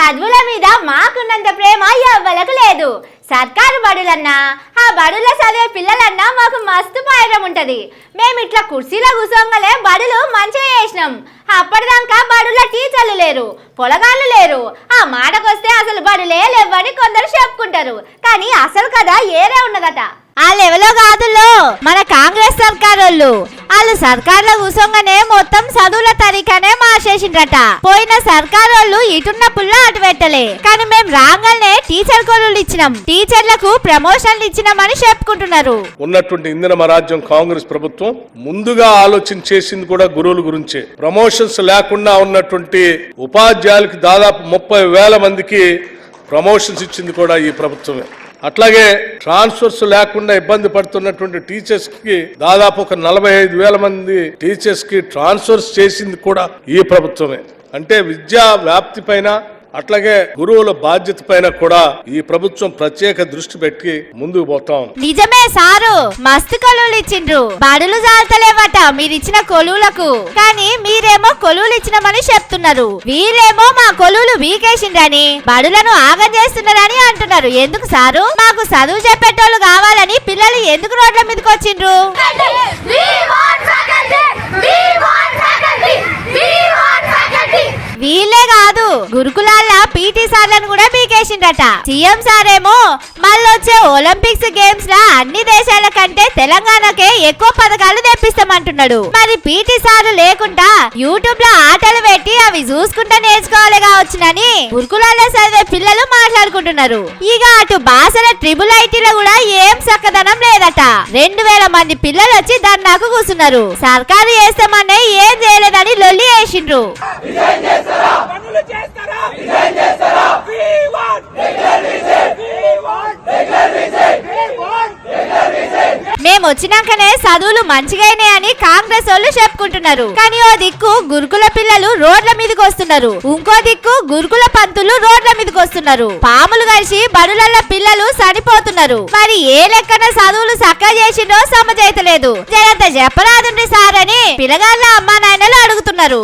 చదువుల మీద మాకున్నంత ప్రేమ ఎవ్వలకు లేదు. సర్కారు బడులన్నా ఆ బడుల్లో చదివే పిల్లలన్నా మాకు మస్తు పాయడం ఉంటది. మేము ఇట్లా కుర్చీలో కూసోంగలే బడులు మంచిగా చేసినాం. అప్పటిదాకా బడుల్లో టీచర్లు లేరు, పొలగాళ్ళు లేరు. ఆ మాటకొస్తే అసలు బడులే లేవని కొందరు చెప్పుకుంటారు. కానీ అసలు కదా ఏరే ఉన్నదట. ఆ లెవెల్లో కాదుల్లో మన కాంగ్రెస్ సర్కారు వాళ్ళు సర్కార్లో కూసోగానే మొత్తం చదువుల తరీఖానే మార్చేసిండ్రట. పోయిన సర్కారు వాళ్ళు ఇటున్న పుల్ల అటు పెట్టలే, కానీ మేము రాగానే టీచర్ కొలువులు ఇచ్చినాం, టీచర్లకు ప్రమోషన్లు ఇచ్చినామని చెప్పుకుంటున్నారు. ఉన్నటువంటి ఇంధన రాజ్యం కాంగ్రెస్ ప్రభుత్వం ముందుగా ఆలోచన చేసింది కూడా గురువుల గురించే. ప్రమోషన్స్ లేకుండా ఉన్నటువంటి ఉపాధ్యాయులకు దాదాపు 30,000 మందికి ప్రమోషన్స్ ఇచ్చింది కూడా ఈ ప్రభుత్వమే. అట్లాగే ట్రాన్స్ఫర్స్ లేకుండా ఇబ్బంది పడుతున్నటువంటి టీచర్స్ కి దాదాపు ఒక 45,000 మంది టీచర్స్ కి ట్రాన్స్ఫర్స్ చేసింది కూడా ఈ ప్రభుత్వమే. అంటే విద్యా వ్యాప్తి పైన అట్లాగే గురువుల బాధ్యత పైన కూడా ఈ ప్రభుత్వం ప్రత్యేక దృష్టి పెట్టి ముందుకు పోతాం. నిజమే సారు, మస్తు కొలువులు ఇచ్చిండ్రు, బడులు జాలతలేవట మీరిచ్చిన కొలువులకు. కానీ మీరేమో కొలువులు ఇచ్చినామని చెప్తున్నారు, వీళ్ళేమో మా కొలువులు వీకేసిండ్రని బడులను ఆగం చేస్తున్నారని అంటున్నారు. ఎందుకు సారు? మాకు చదువు చెప్పేటోళ్ళు కావాలని పిల్లలు ఎందుకు రోడ్ల మీదకి వచ్చిండ్రు? వీళ్ళే కాదు, గురుకులాల్లో పీటీ సార్లను కూడా పీకేసిండ్రట. సీఎం సారేమో మళ్ళొచ్చే ఒలింపిక్స్ గేమ్స్ లా అన్ని దేశాల కంటే తెలంగాణకే ఎక్కువ పథకాలు తెప్పిస్తామంటున్నాడు. మరి పీటీ సార్లు లేకుండా యూట్యూబ్ లో ఆటలు పెట్టి అవి చూసుకుంటా నేర్చుకోవాలి కావచ్చునని గురుకులాల్లో చదివే పిల్లలు మాట్లాడుకుంటున్నారు. ఇక అటు బాసల ట్రిబుల్ ఐటీలో కూడా ఏం చక్కదనం లేదట. 2,000 మంది పిల్లలు వచ్చి ధర్నాకు కూర్చున్నారు. సర్కారు చేస్తామనే ఏం చేయలేదని లొల్లి వేసిండ్రు. మేము వచ్చినాకనే చదువులు మంచిగానే కాంగ్రెస్ వాళ్ళు చెప్పుకుంటున్నారు. కానీ ఓ దిక్కు గురుకుల పిల్లలు రోడ్ల మీదకి వస్తున్నారు, ఇంకో దిక్కు గురుకుల పంతులు రోడ్ల మీదకి వస్తున్నారు. పాములు కలిసి బడులల్ల పిల్లలు చనిపోతున్నారు. మరి ఏ లెక్కన చదువులు చక్కగా చేసిండో సమజైతలేదు. జరంత చెప్పరాదుండి సార్ అని పిల్లగాళ్ళ అమ్మా నాయనలు అడుగుతున్నారు.